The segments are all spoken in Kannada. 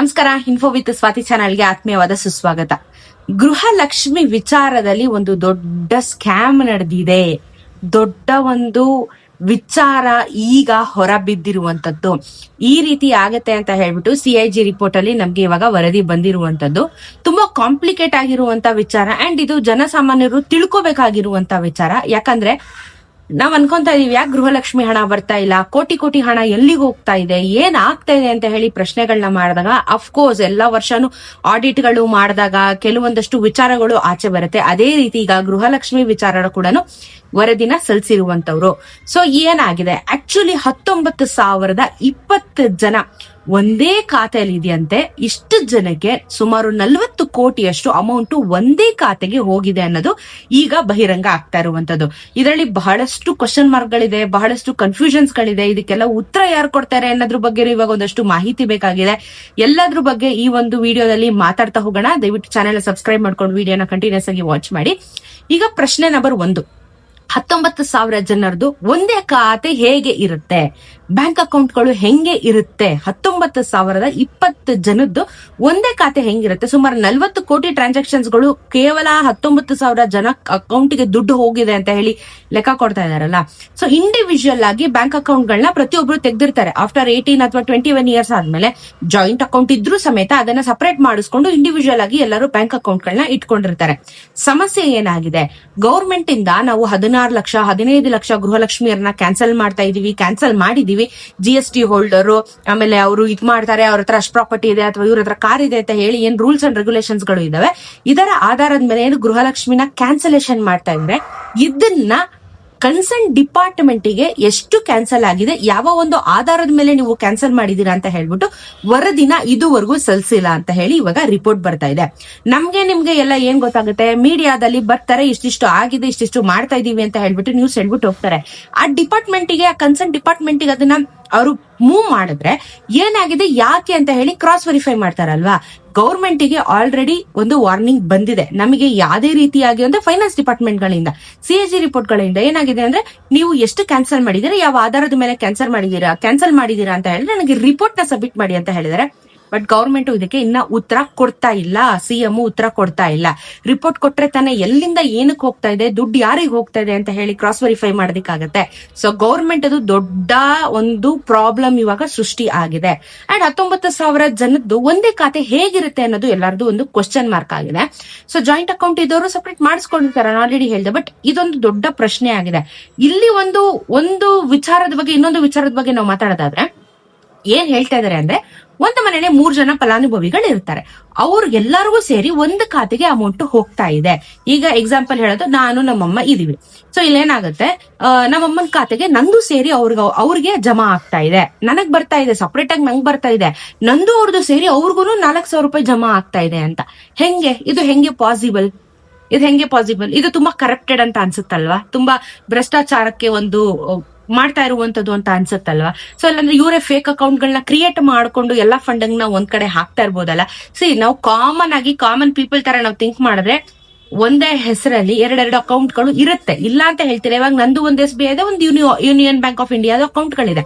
ನಮಸ್ಕಾರ. ಇನ್ಫೋ ವಿತ್ ಸ್ವಾತಿ ಚಾನಲ್ಗೆ ಆತ್ಮೀಯವಾದ ಸುಸ್ವಾಗತ. ಗೃಹಲಕ್ಷ್ಮಿ ವಿಚಾರದಲ್ಲಿ ಒಂದು ದೊಡ್ಡ ಸ್ಕ್ಯಾಮ್ ನಡೆದಿದೆ. ದೊಡ್ಡ ಒಂದು ವಿಚಾರ ಈಗ ಹೊರಬಿದ್ದಿರುವಂತದ್ದು. ಈ ರೀತಿ ಆಗತ್ತೆ ಅಂತ ಹೇಳ್ಬಿಟ್ಟು CIG ರಿಪೋರ್ಟ್ ಅಲ್ಲಿ ನಮ್ಗೆ ಇವಾಗ ವರದಿ ಬಂದಿರುವಂತದ್ದು. ತುಂಬಾ ಕಾಂಪ್ಲಿಕೇಟ್ ಆಗಿರುವಂತ ವಿಚಾರ ಅಂಡ್ ಇದು ಜನಸಾಮಾನ್ಯರು ತಿಳ್ಕೊಬೇಕಾಗಿರುವಂತ ವಿಚಾರ. ಯಾಕಂದ್ರೆ ನಾವ್ ಅನ್ಕೊಂತಾ ಇದೀವಿ, ಯಾಕೆ ಗೃಹಲಕ್ಷ್ಮಿ ಹಣ ಬರ್ತಾ ಇಲ್ಲ, ಕೋಟಿ ಕೋಟಿ ಹಣ ಎಲ್ಲಿಗೆ ಹೋಗ್ತಾ ಇದೆ, ಏನ್ ಆಗ್ತಾ ಇದೆ ಅಂತ ಹೇಳಿ ಪ್ರಶ್ನೆಗಳನ್ನ ಮಾಡಿದಾಗ ಅಫ್ಕೋರ್ಸ್ ಎಲ್ಲಾ ವರ್ಷನೂ ಆಡಿಟ್ ಗಳು ಮಾಡಿದಾಗ ಕೆಲವೊಂದಷ್ಟು ವಿಚಾರಗಳು ಆಚೆ ಬರುತ್ತೆ. ಅದೇ ರೀತಿ ಈಗ ಗೃಹಲಕ್ಷ್ಮಿ ವಿಚಾರ ಕೂಡ ವರದಿನ ಸಲ್ಲಿಸಿರುವಂತವ್ರು. ಸೊ ಏನಾಗಿದೆ, ಆಕ್ಚುಲಿ 19,020 ಜನ ಒಂದೇ ಖಾತೆಯಲ್ಲಿ ಇದೆಯಂತೆ. ಇಷ್ಟು ಜನಕ್ಕೆ ಸುಮಾರು 40 ಕೋಟಿಯಷ್ಟು ಅಮೌಂಟ್ ಒಂದೇ ಖಾತೆಗೆ ಹೋಗಿದೆ ಅನ್ನೋದು ಈಗ ಬಹಿರಂಗ ಆಗ್ತಾ ಇರುವಂತದ್ದು. ಇದರಲ್ಲಿ ಬಹಳಷ್ಟು ಕ್ವಶನ್ ಮಾರ್ಕ್ ಗಳಿದೆ, ಬಹಳಷ್ಟು ಕನ್ಫ್ಯೂಷನ್ಸ್ ಗಳಿದೆ. ಇದಕ್ಕೆಲ್ಲ ಉತ್ತರ ಯಾರು ಕೊಡ್ತಾರೆ ಅನ್ನೋದ್ರ ಬಗ್ಗೆ ಇವಾಗ ಒಂದಷ್ಟು ಮಾಹಿತಿ ಬೇಕಾಗಿದೆ. ಎಲ್ಲದ್ರ ಬಗ್ಗೆ ಈ ಒಂದು ವಿಡಿಯೋದಲ್ಲಿ ಮಾತಾಡ್ತಾ ಹೋಗೋಣ. ದಯವಿಟ್ಟು ಚಾನೆಲ್ ಸಬ್ಸ್ಕ್ರೈಬ್ ಮಾಡ್ಕೊಂಡು ವಿಡಿಯೋನ ಕಂಟಿನ್ಯೂಸ್ ಆಗಿ ವಾಚ್ ಮಾಡಿ. ಈಗ ಪ್ರಶ್ನೆ ನಂಬರ್ 1, 19,000 ಜನರದು ಒಂದೇ ಖಾತೆ ಹೇಗೆ ಇರುತ್ತೆ, ಬ್ಯಾಂಕ್ ಅಕೌಂಟ್ಗಳು ಹೆಂಗೆ ಇರುತ್ತೆ? 19,020 ಜನದ್ದು ಒಂದೇ ಖಾತೆ ಹೆಂಗಿರುತ್ತೆ? ಸುಮಾರು 40 ಕೋಟಿ ಟ್ರಾನ್ಸಾಕ್ಷನ್ಸ್ ಗಳು ಕೇವಲ 19,000 ಜನ ಅಕೌಂಟ್ಗೆ ದುಡ್ಡು ಹೋಗಿದೆ ಅಂತ ಹೇಳಿ ಲೆಕ್ಕ ಕೊಡ್ತಾ ಇದಾರಲ್ಲ. ಸೊ ಇಂಡಿವಿಜುವಲ್ ಆಗಿ ಬ್ಯಾಂಕ್ ಅಕೌಂಟ್ ಗಳನ್ನ ಪ್ರತಿಯೊಬ್ರು ತೆಗೆದಿರ್ತಾರೆ. ಆಫ್ಟರ್ 18 ಅಥವಾ 21 ಇಯರ್ಸ್ ಆದ್ಮೇಲೆ ಜಾಯಿಂಟ್ ಅಕೌಂಟ್ ಇದ್ರೂ ಸಮೇತ ಅದನ್ನ ಸಪರೇಟ್ ಮಾಡಿಸ್ಕೊಂಡು ಇಂಡಿವಿಜುವಲ್ ಆಗಿ ಎಲ್ಲರೂ ಬ್ಯಾಂಕ್ ಅಕೌಂಟ್ ಗಳನ್ನ ಇಟ್ಕೊಂಡಿರ್ತಾರೆ. ಸಮಸ್ಯೆ ಏನಾಗಿದೆ, ಗೌರ್ಮೆಂಟ್ ಇಂದ ನಾವು 16 ಲಕ್ಷ 15 ಲಕ್ಷ ಗೃಹಲಕ್ಷ್ಮಿಯರನ್ನ ಕ್ಯಾನ್ಸಲ್ ಮಾಡ್ತಾ ಇದೀವಿ, ಕ್ಯಾನ್ಸಲ್ ಮಾಡಿದೀವಿ. GST ಹೋಲ್ಡರ್ ಆಮೇಲೆ ಅವರು ಇದ್ ಮಾಡ್ತಾರೆ, ಅವ್ರ ಹತ್ರ ಅಷ್ಟು ಪ್ರಾಪರ್ಟಿ ಇದೆ ಅಥವಾ ಇವ್ರ ಹತ್ರ ಕಾರ್ ಇದೆ ಅಂತ ಹೇಳಿ ಏನ್ ರೂಲ್ಸ್ ಅಂಡ್ ರೆಗ್ಯುಲೇಷನ್ಸ್ ಗಳು ಇದಾವೆ, ಇದರ ಆಧಾರದ ಮೇಲೆ ಏನು ಗೃಹಲಕ್ಷ್ಮಿನ ಕ್ಯಾನ್ಸಲೇಷನ್ ಮಾಡ್ತಾ ಇದ್ರೆ ಇದನ್ನ ಕನ್ಸರ್ನ್ ಡಿಪಾರ್ಟ್ಮೆಂಟ್ ಗೆ ಎಷ್ಟು ಕ್ಯಾನ್ಸಲ್ ಆಗಿದೆ, ಯಾವ ಒಂದು ಆಧಾರದ ಮೇಲೆ ನೀವು ಕ್ಯಾನ್ಸಲ್ ಮಾಡಿದೀರಾ ಅಂತ ಹೇಳ್ಬಿಟ್ಟು ವರದಿನ ಇದುವರೆಗೂ ಸಲ್ಲಿಸಿಲ್ಲ ಅಂತ ಹೇಳಿ ಇವಾಗ ರಿಪೋರ್ಟ್ ಬರ್ತಾ ಇದೆ. ನಮ್ಗೆ ನಿಮ್ಗೆ ಎಲ್ಲ ಏನ್ ಗೊತ್ತಾಗುತ್ತೆ, ಮೀಡಿಯಾದಲ್ಲಿ ಬರ್ತಾರೆ, ಇಷ್ಟಿಷ್ಟು ಆಗಿದೆ, ಇಷ್ಟಿಷ್ಟು ಮಾಡ್ತಾ ಇದೀವಿ ಅಂತ ಹೇಳ್ಬಿಟ್ಟು ನ್ಯೂಸ್ ಹೇಳ್ಬಿಟ್ಟು ಹೋಗ್ತಾರೆ. ಆ ಡಿಪಾರ್ಟ್ಮೆಂಟ್ ಗೆ, ಆ ಕನ್ಸರ್ನ್ ಡಿಪಾರ್ಟ್ಮೆಂಟ್ ಗೆ ಅದನ್ನ ಅವರು ಮೂವ್ ಮಾಡಿದ್ರೆ ಏನಾಗಿದೆ ಯಾಕೆ ಅಂತ ಹೇಳಿ ಕ್ರಾಸ್ ವೆರಿಫೈ ಮಾಡ್ತಾರಲ್ವಾ. ಗೌರ್ಮೆಂಟ್ ಗೆ ಆಲ್ರೆಡಿ ಒಂದು ವಾರ್ನಿಂಗ್ ಬಂದಿದೆ. ನಮಗೆ ಯಾವುದೇ ರೀತಿಯಾಗಿ ಅಂದ್ರೆ ಫೈನಾನ್ಸ್ ಡಿಪಾರ್ಟ್ಮೆಂಟ್ ಗಳಿಂದ, CIG ರಿಪೋರ್ಟ್ ಗಳಿಂದ ಏನಾಗಿದೆ ಅಂದ್ರೆ, ನೀವು ಎಷ್ಟು ಕ್ಯಾನ್ಸಲ್ ಮಾಡಿದಿರಾ, ಯಾವ ಆಧಾರದ ಮೇಲೆ ಕ್ಯಾನ್ಸಲ್ ಮಾಡಿದೀರಾ ಅಂತ ಹೇಳಿದ್ರೆ ನನಗೆ ರಿಪೋರ್ಟ್ ನ ಸಬ್ಮಿಟ್ ಮಾಡಿ ಅಂತ ಹೇಳಿದಾರೆ. ಬಟ್ ಗೌರ್ಮೆಂಟ್ ಇದಕ್ಕೆ ಇನ್ನ ಉತ್ತರ ಕೊಡ್ತಾ ಇಲ್ಲ. CM ಉತ್ತರ ಕೊಡ್ತಾ ಇಲ್ಲ. ರಿಪೋರ್ಟ್ ಕೊಟ್ರೆ ತಾನೇ ಎಲ್ಲಿಂದ ಏನಕ್ಕೆ ಹೋಗ್ತಾ ಇದೆ, ದುಡ್ಡು ಯಾರಿಗೆ ಹೋಗ್ತಾ ಇದೆ ಅಂತ ಹೇಳಿ ಕ್ರಾಸ್ ವೆರಿಫೈ ಮಾಡೋದಕ್ಕಾಗತ್ತೆ. ಸೊ ಗೌರ್ಮೆಂಟ್ ಅದು ದೊಡ್ಡ ಒಂದು ಪ್ರಾಬ್ಲಮ್ ಇವಾಗ ಸೃಷ್ಟಿ ಆಗಿದೆ. ಅಂಡ್ 19,000 ಜನದ್ದು ಒಂದೇ ಖಾತೆ ಹೇಗಿರುತ್ತೆ ಅನ್ನೋದು ಎಲ್ಲರದು ಒಂದು ಕ್ವಶನ್ ಮಾರ್ಕ್ ಆಗಿದೆ. ಸೊ ಜಾಯಿಂಟ್ ಅಕೌಂಟ್ ಇದ್ದವರು ಸಪರೇಟ್ ಮಾಡಿಸ್ಕೊಂಡಿರ್ತಾರೆ, ಆಲ್ರೆಡಿ ಹೇಳಿದೆ. ಬಟ್ ಇದೊಂದು ದೊಡ್ಡ ಪ್ರಶ್ನೆ ಆಗಿದೆ. ಇಲ್ಲಿ ಒಂದು ವಿಚಾರದ ಬಗ್ಗೆ ಇನ್ನೊಂದು ವಿಚಾರದ ಬಗ್ಗೆ ನಾವು ಮಾತಾಡೋದಾದ್ರೆ ಏನ್ ಹೇಳ್ತಾ ಇದಾರೆ ಅಂದ್ರೆ, ಒಂದು ಮನೆಯಲ್ಲಿ 3 ಜನ ಫಲಾನುಭವಿಗಳು ಇರ್ತಾರೆ. ಅವ್ರಿಗೆಲ್ಲರಿಗೂ ಸೇರಿ ಒಂದು ಖಾತೆಗೆ ಅಮೌಂಟ್ ಹೋಗ್ತಾ ಇದೆ. ಈಗ ಎಕ್ಸಾಂಪಲ್ ಹೇಳೋದು, ನಾನು ನಮ್ಮಮ್ಮ ಇದೀವಿ. ಸೊ ಇಲ್ಲೇನಾಗುತ್ತೆ, ನಮ್ಮಮ್ಮನ ಖಾತೆಗೆ ನಂದು ಸೇರಿ ಅವ್ರಿಗೆ ಜಮಾ ಆಗ್ತಾ ಇದೆ. ನನಗ್ ಬರ್ತಾ ಇದೆ, ಸಪರೇಟ್ ಆಗಿ ನಂಗೆ ಬರ್ತಾ ಇದೆ. ನಂದು ಅವ್ರದ್ದು ಸೇರಿ ಅವ್ರಿಗೂ 4,000 ರೂಪಾಯಿ ಜಮಾ ಆಗ್ತಾ ಇದೆ ಅಂತ. ಇದು ಹೆಂಗೆ ಪಾಸಿಬಲ್? ಇದು ತುಂಬಾ ಕರಪ್ಟೆಡ್ ಅಂತ ಅನ್ಸುತ್ತಲ್ವಾ, ತುಂಬಾ ಭ್ರಷ್ಟಾಚಾರಕ್ಕೆ ಒಂದು ಮಾಡ್ತಾ ಇರುವಂತದ್ದು ಅಂತ ಅನ್ಸುತ್ತಲ್ವಾ. ಸೊ ಇಲ್ಲಾಂದ್ರೆ ಇವರೇ ಫೇಕ್ ಅಕೌಂಟ್ ಗಳನ್ನ ಕ್ರಿಯೇಟ್ ಮಾಡ್ಕೊಂಡು ಎಲ್ಲಾ ಫಂಡಿಂಗ್ ನ ಒಂದ್ ಕಡೆ ಹಾಕ್ತಾ ಇರ್ಬೋದಲ್ಲ. ನಾವು ಕಾಮನ್ ಪೀಪಲ್ ತರ ನಾವು ಥಿಂಕ್ ಮಾಡಿದ್ರೆ ಒಂದೇ ಹೆಸರಲ್ಲಿ ಎರಡೆರಡು ಅಕೌಂಟ್ ಗಳು ಇರುತ್ತೆ, ಇಲ್ಲ ಅಂತ ಹೇಳ್ತೀರಾ. ಇವಾಗ ನಂದು ಒಂದು SBI ಇದೆ, ಒಂದು ಯೂನಿಯನ್ ಬ್ಯಾಂಕ್ ಆಫ್ ಇಂಡಿಯಾದ ಅಕೌಂಟ್ ಗಳಿದೆ.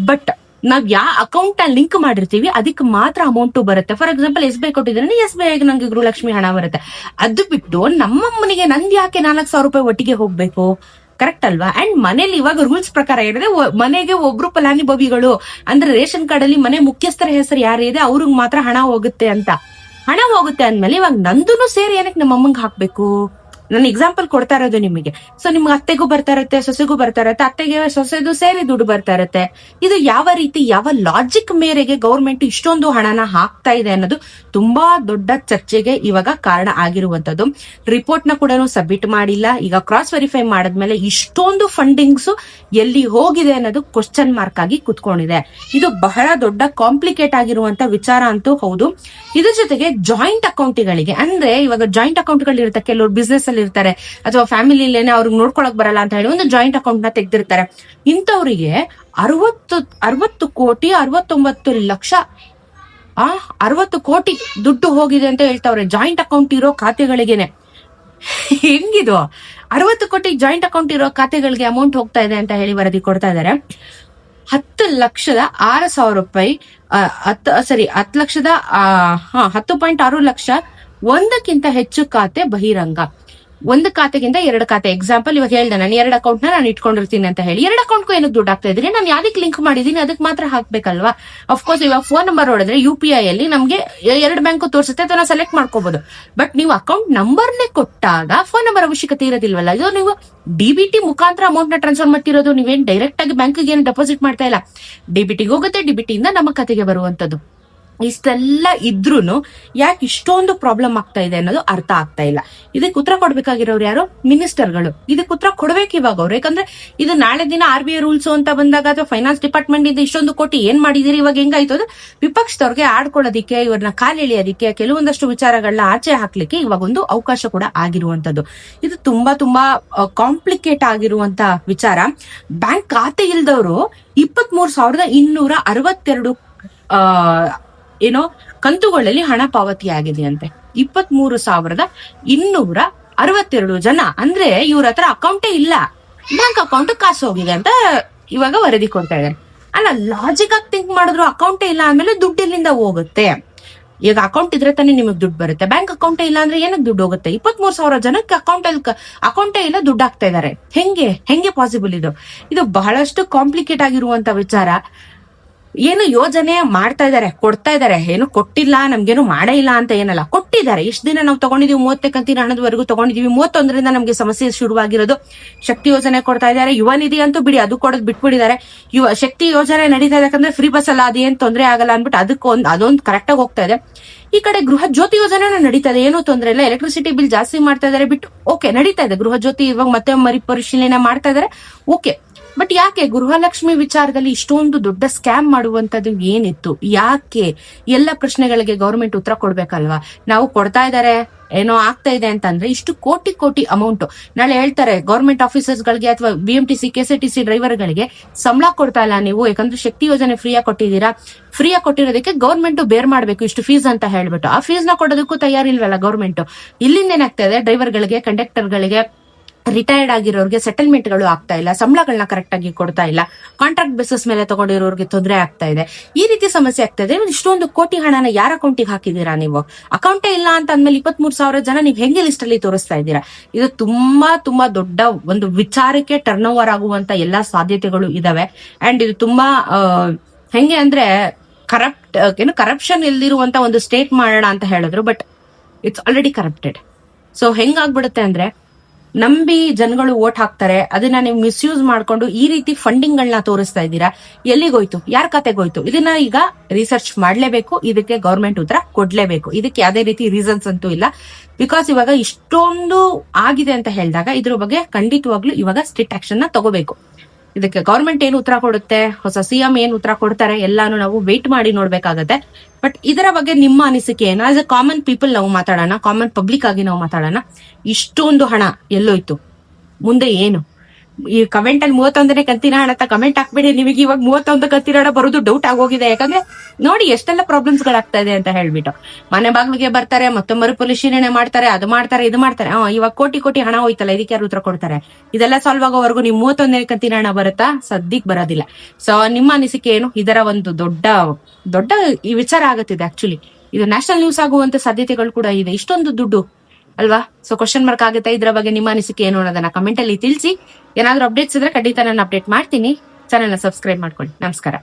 ಬಟ್ ನಾವ್ ಯಾವ ಅಕೌಂಟ್ ನ ಲಿಂಕ್ ಮಾಡಿರ್ತೀವಿ ಅದಕ್ಕೆ ಮಾತ್ರ ಅಮೌಂಟ್ ಬರುತ್ತೆ. ಫಾರ್ ಎಕ್ಸಾಂಪಲ್ SBI ಕೊಟ್ಟಿದ್ರೆ SBI ನಂಗೆ ಗೃಹಲಕ್ಷ್ಮಿ ಹಣ ಬರುತ್ತೆ. ಅದು ಬಿಟ್ಟು ನಮ್ಮಮ್ಮನಿಗೆ ನಂಗೆ ಯಾಕೆ 4,000 ರೂಪಾಯಿ ಒಟ್ಟಿಗೆ ಹೋಗ್ಬೇಕು? ಕರೆಕ್ಟ್ ಅಲ್ವಾ? ಅಂಡ್ ಮನೇಲಿ ಇವಾಗ ರೂಲ್ಸ್ ಪ್ರಕಾರ ಏನಿದೆ, ಮನೆಗೆ ಒಬ್ರು ಫಲಾನುಭವಿಗಳು ಅಂದ್ರೆ ರೇಷನ್ ಕಾರ್ಡ್ ಅಲ್ಲಿ ಮನೆ ಮುಖ್ಯಸ್ಥರ ಹೆಸರು ಯಾರಿದೆ ಅವ್ರಿಗೆ ಮಾತ್ರ ಹಣ ಹೋಗುತ್ತೆ ಅಂದ್ಮೇಲೆ ಇವಾಗ ನಂದೂನು ಸೇರಿ ಏನಕ್ಕೆ ನಮ್ಮ ಅಮ್ಮಂಗೆ ಹಾಕ್ಬೇಕು? ನಾನು ಎಕ್ಸಾಂಪಲ್ ಕೊಡ್ತಾ ಇರೋದು ನಿಮಗೆ. ಸೊ ನಿಮ್ಗೆ ಅತ್ತೆಗೂ ಬರ್ತಾ ಇರುತ್ತೆ, ಸೊಸೆಗೂ ಬರ್ತಾ ಇರುತ್ತೆ, ಅತ್ತೆಗೆ ಸೊಸೆದು ಸೇರಿ ದುಡ್ಡು ಬರ್ತಾ ಇರುತ್ತೆ. ಇದು ಯಾವ ಲಾಜಿಕ್ ಮೇರೆಗೆ ಗೌರ್ಮೆಂಟ್ ಇಷ್ಟೊಂದು ಹಣನ ಹಾಕ್ತಾ ಇದೆ ಅನ್ನೋದು ತುಂಬಾ ದೊಡ್ಡ ಚರ್ಚೆಗೆ ಇವಾಗ ಕಾರಣ ಆಗಿರುವಂತದ್ದು. ರಿಪೋರ್ಟ್ ನ ಕೂಡ ಸಬ್ಮಿಟ್ ಮಾಡಿಲ್ಲ. ಈಗ ಕ್ರಾಸ್ ವೆರಿಫೈ ಮಾಡಿದ್ಮೇಲೆ ಇಷ್ಟೊಂದು ಫಂಡಿಂಗ್ಸ್ ಎಲ್ಲಿ ಹೋಗಿದೆ ಅನ್ನೋದು ಕ್ವಶನ್ ಮಾರ್ಕ್ ಆಗಿ ಕುತ್ಕೊಂಡಿದೆ. ಇದು ಬಹಳ ದೊಡ್ಡ ಕಾಂಪ್ಲಿಕೇಟ್ ಆಗಿರುವಂತ ವಿಚಾರ ಅಂತೂ ಹೌದು. ಇದ್ರ ಜೊತೆಗೆ ಜಾಯಿಂಟ್ ಅಕೌಂಟ್ಗಳಿಗೆ, ಅಂದ್ರೆ ಇವಾಗ ಜಾಯಿಂಟ್ ಅಕೌಂಟ್ ಗಳು ಇರುತ್ತೆ, ಕೆಲವರು ಬಿಸ್ನೆಸ್ ಅಲ್ಲಿ ಇರ್ತಾರೆ ಅಥವಾ ಫ್ಯಾಮಿಲಿಲೇನೆ ಅವ್ರಿಗೆ ನೋಡ್ಕೊಳಕ್ ಬರಲ್ಲ ಅಂತ ಹೇಳಿ ಒಂದು ಜಾಯಿಂಟ್ ಅಕೌಂಟ್ ನ ತೆಗ್ದಿರ್ತಾರೆ. ಇಂಥವ್ರಿಗೆ 60 ಕೋಟಿ 69 ಲಕ್ಷ 60 ಕೋಟಿ ದುಡ್ಡು ಹೋಗಿದೆ ಅಂತ ಹೇಳ್ತಾವ್ರೆ ಜಾಯಿಂಟ್ ಅಕೌಂಟ್ ಇರೋ ಖಾತೆಗಳಿಗೆನೆ. ಹೆಂಗಿದು 60 ಕೋಟಿ ಜಾಯಿಂಟ್ ಅಕೌಂಟ್ ಇರೋ ಖಾತೆಗಳಿಗೆ ಅಮೌಂಟ್ ಹೋಗ್ತಾ ಇದೆ ಅಂತ ಹೇಳಿ ವರದಿ ಕೊಡ್ತಾ ಇದಾರೆ. 10,06,000 ರೂಪಾಯಿ 10,06,000 ಒಂದಕ್ಕಿಂತ ಹೆಚ್ಚು ಖಾತೆ ಬಹಿರಂಗ. ಒಂದು ಖಾತೆಗಿಂತ 2 ಖಾತೆ. ಎಕ್ಸಾಂಪಲ್ ಇವಾಗ ಹೇಳ್ದೆ ನಾನು 2 ಅಕೌಂಟ್ ನಾನು ಇಟ್ಕೊಂಡಿರ್ತೀನಿ ಅಂತ ಹೇಳಿ, 2 ಅಕೌಂಟ್ಗೂ ಏನಕ್ಕೆ ದುಡ್ಡು ಹಾಕ್ತಾ ಇದ್ರಿ, ನಾನು ಯಾವ್ದಕ್ಕೆ ಲಿಂಕ್ ಮಾಡಿದೀನಿ ಅದಕ್ಕೆ ಮಾತ್ರ ಹಾಕ್ಬೇಕಲ್ವಾ. ಅಫ್ಕೋರ್ಸ್ ಇವಾಗ ಫೋನ್ ನಂಬರ್ ಹೊಡೆದ್ರೆ UPI ಅಲ್ಲಿ ನಮ್ಗೆ 2 ಬ್ಯಾಂಕ್ ತೋರಿಸುತ್ತೆ, ಅದನ್ನ ಸೆಲೆಕ್ಟ್ ಮಾಡ್ಕೋಬಹುದು. ಬಟ್ ನೀವು ಅಕೌಂಟ್ ನಂಬರ್ನೇ ಕೊಟ್ಟಾಗ ಫೋನ್ ನಂಬರ್ ಅವಶ್ಯಕತೆ ಇರೋದಿಲ್ವಲ್ಲ. ಇದು ನೀವು DBT ಮುಖಾಂತರ ಅಮೌಂಟ್ ನ ಟ್ರಾನ್ಸ್ಫರ್ ಮಾಡ್ತಿರೋದು, ನೀವೇನ್ ಡೈರೆಕ್ಟ್ ಆಗಿ ಬ್ಯಾಂಕ್ಗೆ ಏನು ಡೆಪಾಸಿಟ್ ಮಾಡ್ತಾ ಇಲ್ಲ. DBT ಹೋಗುತ್ತೆ, DBT ಇಂದ ನಮ್ಮ ಖಾತೆಗೆ ಬರುವಂತದ್ದು. ಇಷ್ಟೆಲ್ಲ ಇದ್ರೂನು ಯಾಕೆ ಇಷ್ಟೊಂದು ಪ್ರಾಬ್ಲಮ್ ಆಗ್ತಾ ಇದೆ ಅನ್ನೋದು ಅರ್ಥ ಆಗ್ತಾ ಇಲ್ಲ. ಇದಕ್ಕೆ ಉತ್ತರ ಕೊಡ್ಬೇಕಾಗಿರೋರು ಯಾರು? ಮಿನಿಸ್ಟರ್ಗಳು. ಇದಕ್ಕೆ ಉತ್ತರ ಕೊಡ್ಬೇಕು ಇವಾಗ ಅವ್ರು. ಯಾಕಂದ್ರೆ ಇದು ನಾಳೆ ದಿನ RBI ರೂಲ್ಸ್ ಅಂತ ಬಂದಾಗ ಅಥವಾ ಫೈನಾನ್ಸ್ ಡಿಪಾರ್ಟ್ಮೆಂಟ್ ಇಂದ ಇಷ್ಟೊಂದು ಕೋಟಿ ಏನ್ ಮಾಡಿದಿರಿ, ಇವಾಗ ಹೆಂಗಾಯ್ತು ಅದು ವಿಪಕ್ಷದವ್ರಿಗೆ ಆಡ್ಕೊಳ್ಳೋದಿಕ್ಕೆ, ಇವ್ರನ್ನ ಕಾಲೆಳೆಯೋದಿಕ್ಕೆ, ಕೆಲವೊಂದಷ್ಟು ವಿಚಾರಗಳನ್ನ ಆಚೆ ಹಾಕ್ಲಿಕ್ಕೆ ಇವಾಗ ಒಂದು ಅವಕಾಶ ಕೂಡ ಆಗಿರುವಂತದ್ದು. ಇದು ತುಂಬಾ ತುಂಬಾ ಕಾಂಪ್ಲಿಕೇಟ್ ಆಗಿರುವಂತ ವಿಚಾರ. ಬ್ಯಾಂಕ್ ಖಾತೆ ಇಲ್ದವರು 23,262 ಏನೋ ಕಂತುಗಳಲ್ಲಿ ಹಣ ಪಾವತಿಯಾಗಿದೆ ಅಂತೆ. 23,262 ಜನ ಅಂದ್ರೆ ಇವ್ರ ಹತ್ರ ಅಕೌಂಟೇ ಇಲ್ಲ, ಬ್ಯಾಂಕ್ ಅಕೌಂಟ್ ಕಾಸು ಹೋಗಿದೆ ಅಂತ ಇವಾಗ ವರದಿ ಕೊಡ್ತಾ ಇದ್ದಾರೆ. ಅಲ್ಲ, ಲಾಜಿಕ್ ಆಗಿ ಥಿಂಕ್ ಮಾಡಿದ್ರು ಅಕೌಂಟೇ ಇಲ್ಲ ಅಂದ್ಮೇಲೆ ದುಡ್ಡು ಎಲ್ಲಿಂದ ಹೋಗುತ್ತೆ? ಈಗ ಅಕೌಂಟ್ ಇದ್ರೆ ತಾನೇ ನಿಮಗ್ ದುಡ್ಡು ಬರುತ್ತೆ. ಬ್ಯಾಂಕ್ ಅಕೌಂಟೇ ಇಲ್ಲ ಅಂದ್ರೆ ಏನಕ್ಕೆ ದುಡ್ಡು ಹೋಗುತ್ತೆ? 23,000 ಜನಕ್ಕೆ ಅಕೌಂಟೇ ಇಲ್ಲ, ದುಡ್ಡು ಹಾಕ್ತಾ ಇದಾರೆ. ಹೆಂಗೆ ಪಾಸಿಬಲ್ ಇದು ಬಹಳಷ್ಟು ಕಾಂಪ್ಲಿಕೇಟ್ ಆಗಿರುವಂತ ವಿಚಾರ. ಏನು ಯೋಜನೆ ಮಾಡ್ತಾ ಇದಾರೆ, ಕೊಡ್ತಾ ಇದಾರೆ, ಏನು ಕೊಟ್ಟಿಲ್ಲ ನಮ್ಗೇನು ಮಾಡೇ ಇಲ್ಲ ಅಂತ ಏನಲ್ಲ, ಕೊಟ್ಟಿದ್ದಾರೆ. ಇಷ್ಟ ದಿನ ನಾವು ತಗೊಂಡಿದೀವಿ, 30 ಕಂತಿನ ಹಣದವರೆಗೂ ತಗೊಂಡಿದೀವಿ. 31ರಿಂದ ನಮ್ಗೆ ಸಮಸ್ಯೆ ಶುರುವಾಗಿರೋದು. ಶಕ್ತಿ ಯೋಜನೆ ಕೊಡ್ತಾ ಇದ್ದಾರೆ, ಯುವ ನಿಧಿ ಅಂತೂ ಬಿಡಿ, ಅದು ಕೊಡೋದು ಬಿಟ್ಬಿಟ್ಟಿದ್ದಾರೆ. ಶಕ್ತಿ ಯೋಜನೆ ನಡೀತಾ ಇದೆ, ಯಾಕಂದ್ರೆ ಫ್ರೀ ಬಸ್ ಅಲ್ಲ, ಅದೇನ್ ತೊಂದರೆ ಆಗಲ್ಲ ಅನ್ಬಿಟ್ಟು ಅದೊಂದು ಕರೆಕ್ಟ್ ಆಗಿ ಹೋಗ್ತಾ ಇದೆ. ಈ ಕಡೆ ಗೃಹ ಜ್ಯೋತಿ ಯೋಜನೆ ನಡೀತಾ ಇದೆ, ಏನೂ ತೊಂದರೆ ಇಲ್ಲ. ಎಲೆಕ್ಟ್ರಿಸಿಟಿ ಬಿಲ್ ಜಾಸ್ತಿ ಮಾಡ್ತಾ ಇದಾರೆ ಬಿಟ್ಟು ಓಕೆ ನಡೀತಾ ಇದೆ. ಗೃಹ ಜ್ಯೋತಿ ಇವಾಗ ಮತ್ತೆ ಮರುಪರಿಶೀಲನೆ ಮಾಡ್ತಾ ಇದಾರೆ, ಓಕೆ. ಬಟ್ ಯಾಕೆ ಗೃಹಲಕ್ಷ್ಮಿ ವಿಚಾರದಲ್ಲಿ ಇಷ್ಟೊಂದು ದೊಡ್ಡ ಸ್ಕ್ಯಾಮ್ ಮಾಡುವಂತದ್ದು ಏನಿತ್ತು? ಯಾಕೆ? ಎಲ್ಲ ಪ್ರಶ್ನೆಗಳಿಗೆ ಗವರ್ಮೆಂಟ್ ಉತ್ತರ ಕೊಡ್ಬೇಕಲ್ವಾ. ನಾವು ಕೊಡ್ತಾ ಇದಾರೆ, ಏನೋ ಆಗ್ತಾ ಇದೆ ಅಂತಂದ್ರೆ ಇಷ್ಟು ಕೋಟಿ ಅಮೌಂಟ್ ನಾಳೆ ಹೇಳ್ತಾರೆ ಗವರ್ಮೆಂಟ್ ಆಫೀಸರ್ಸ್ ಗಳಿಗೆ ಅಥವಾ BMTC KSRTC ಡ್ರೈವರ್ ಗಳಿಗೆ ಸಂಬಳ ಕೊಡ್ತಾ ಇಲ್ಲ ನೀವು, ಯಾಕಂದ್ರೆ ಶಕ್ತಿ ಯೋಜನೆ ಫ್ರೀಯಾಗಿ ಕೊಟ್ಟಿದ್ದೀರಾ. ಫ್ರೀಯಾಗಿ ಕೊಟ್ಟಿರೋದಕ್ಕೆ ಗವರ್ಮೆಂಟ್ ಬೇರ್ ಮಾಡ್ಬೇಕು ಇಷ್ಟು ಫೀಸ್ ಅಂತ ಹೇಳ್ಬಿಟ್ಟು. ಆ ಫೀಸ್ ನ ಕೊಡೋದಕ್ಕೂ ತಯಾರಿಲ್ವಲ್ಲ ಗವರ್ಮೆಂಟ್. ಇಲ್ಲಿಂದ ಏನಾಗ್ತಾ ಇದೆ, ಡ್ರೈವರ್ ಗಳಿಗೆ, ಕಂಡಕ್ಟರ್ ಗಳಿಗೆ, ರಿಟೈರ್ಡ್ ಆಗಿರೋರಿಗೆ ಸೆಟಲ್ಮೆಂಟ್ ಗಳು ಆಗ್ತಾ ಇಲ್ಲ, ಸಂಬಳಗಳನ್ನ ಕರೆಕ್ಟ್ ಆಗಿ ಕೊಡ್ತಾ ಇಲ್ಲ, ಕಾಂಟ್ರಾಕ್ಟ್ ಬೇಸಿಸ್ ಮೇಲೆ ತಗೊಂಡಿರೋರಿಗೆ ತೊಂದರೆ ಆಗ್ತಾ ಇದೆ. ಈ ರೀತಿ ಸಮಸ್ಯೆ ಆಗ್ತಾ ಇದೆ. ಇಷ್ಟೊಂದು ಕೋಟಿ ಹಣನ ಯಾರ ಅಕೌಂಟಿಗೆ ಹಾಕಿದೀರಾ ನೀವು? ಅಕೌಂಟೇ ಇಲ್ಲ ಅಂತ ಅಂದ್ಮೇಲೆ 23,000 ಜನ ನೀವು ಹೆಂಗೆ ಲಿಸ್ಟ್ ಅಲ್ಲಿ ತೋರಿಸ್ತಾ ಇದ್ದೀರಾ? ಇದು ತುಂಬಾ ದೊಡ್ಡ ಒಂದು ವಿಚಾರಕ್ಕೆ ಟರ್ನ್ ಓವರ್ ಆಗುವಂತ ಎಲ್ಲಾ ಸಾಧ್ಯತೆಗಳು ಇದಾವೆ. ಅಂಡ್ ಇದು ತುಂಬಾ ಹೆಂಗೆ ಅಂದ್ರೆ ಕರಪ್ಷನ್ ಇಲ್ದಿರುವಂತ ಒಂದು ಸ್ಟೇಟ್ ಮಾಡೋಣ ಅಂತ ಹೇಳಿದ್ರು, but it's already corrupted. So ಹೆಂಗಾಗ್ಬಿಡುತ್ತೆ ಅಂದ್ರೆ, ನಂಬಿ ಜನಗಳು ವೋಟ್ ಹಾಕ್ತಾರೆ, ಅದನ್ನ ನೀವು ಮಿಸ್ಯೂಸ್ ಮಾಡ್ಕೊಂಡು ಈ ರೀತಿ ಫಂಡಿಂಗ್ ಗಳನ್ನ ತೋರಿಸ್ತಾ ಇದ್ದೀರಾ. ಎಲ್ಲಿಗೋಯ್ತು? ಯಾರ ಖಾತೆಗೋಯ್ತು? ಇದನ್ನ ಈಗ ರಿಸರ್ಚ್ ಮಾಡ್ಲೇಬೇಕು, ಇದಕ್ಕೆ ಗವರ್ಮೆಂಟ್ ಉತ್ತರ ಕೊಡ್ಲೇಬೇಕು. ಇದಕ್ಕೆ ಯಾವುದೇ ರೀತಿ ರೀಸನ್ಸ್ ಅಂತೂ ಇಲ್ಲ. ಬಿಕಾಸ್ ಇವಾಗ ಇಷ್ಟೊಂದು ಆಗಿದೆ ಅಂತ ಹೇಳಿದಾಗ ಇದ್ರ ಬಗ್ಗೆ ಖಂಡಿತವಾಗ್ಲೂ ಇವಾಗ ಸ್ಟ್ರಿಕ್ಟ್ ಆಕ್ಷನ್ ನ ತಗೋಬೇಕು. ಇದಕ್ಕೆ ಗವರ್ಮೆಂಟ್ ಏನು ಉತ್ತರ ಕೊಡುತ್ತೆ, ಹೊಸ CM ಏನು ಉತ್ತರ ಕೊಡ್ತಾರೆ, ಎಲ್ಲಾನು ನಾವು ವೇಟ್ ಮಾಡಿ ನೋಡ್ಬೇಕಾಗತ್ತೆ. ಬಟ್ ಇದರ ಬಗ್ಗೆ ನಿಮ್ಮ ಅನಿಸಿಕೆ ಏನು? ಆಸ್ ಎ ಕಾಮನ್ ಪೀಪಲ್ ನಾವು ಮಾತಾಡೋಣ, ಕಾಮನ್ ಪಬ್ಲಿಕ್ ಆಗಿ ನಾವು ಮಾತಾಡೋಣ. ಇಷ್ಟೊಂದು ಹಣ ಎಲ್ಲೋಯ್ತು, ಮುಂದೆ ಏನು? ಈ ಕಮೆಂಟ್ ಅಲ್ಲಿ 31ನೇ ಕಂತಿನ ಹಣ ಅಂತ ಕಮೆಂಟ್ ಹಾಕ್ಬೇಡಿ. ನಿಮಗೆ ಇವಾಗ 31 ಕಂತಿನ ಹಣ ಬರೋದು ಡೌಟ್ ಆಗೋಗಿದೆ. ಯಾಕಂದ್ರೆ ನೋಡಿ ಎಷ್ಟೆಲ್ಲ ಪ್ರಾಬ್ಲಮ್ಸ್ ಗಳಾಗ್ತಾ ಇದೆ ಅಂತ ಹೇಳ್ಬಿಟ್ಟು ಮನೆ ಬಾಗ್ಲಿಗೆ ಬರ್ತಾರೆ, ಮತ್ತೆ ಮರುಪರಿಶೀಲನೆ ಮಾಡ್ತಾರೆ, ಅದು ಮಾಡ್ತಾರೆ, ಇದು ಮಾಡ್ತಾರೆ. ಇವಾಗ ಕೋಟಿ ಹಣ ಹೋಯ್ತಲ್ಲ, ಇದಕ್ಕೆ ಯಾರು ಉತ್ತರ ಕೊಡ್ತಾರೆ? ಇದೆಲ್ಲ ಸಾಲ್ವ್ ಆಗೋವರೆಗೂ ನೀವು 31ನೇ ಕಂತಿನ ಹಣ ಬರುತ್ತಾ? ಸದ್ಯಕ್ ಬರೋದಿಲ್ಲ. ಸೊ ನಿಮ್ಮ ಅನಿಸಿಕೆ ಏನು? ಇದರ ಒಂದು ದೊಡ್ಡ ಈ ವಿಚಾರ ಆಗತ್ತಿದೆ. ಆಕ್ಚುಲಿ ಇದು ನ್ಯಾಷನಲ್ ನ್ಯೂಸ್ ಆಗುವಂತ ಸಾಧ್ಯತೆಗಳು ಕೂಡ ಇದೆ, ಇಷ್ಟೊಂದು ದುಡ್ಡು ಅಲ್ವಾ. ಸೊ ಕ್ವಶನ್ ಮಾರ್ಕ್ ಆಗುತ್ತೆ. ಇದ್ರ ಬಗ್ಗೆ ನಿಮ್ಮ ಅನಿಸಿಕೆ ಏನು ಅನ್ನೋದನ್ನ ಕಮೆಂಟ್ ಅಲ್ಲಿ ತಿಳಿಸಿ. ಏನಾದ್ರೂ ಅಪ್ಡೇಟ್ಸ್ ಇದ್ರೆ ಖಂಡಿತ ನಾನು ಅಪ್ಡೇಟ್ ಮಾಡ್ತೀನಿ. ಚಾನೆಲ್ ನ ಸಬ್ಸ್ಕ್ರೈಬ್ ಮಾಡ್ಕೊಳ್ಳಿ. ನಮಸ್ಕಾರ.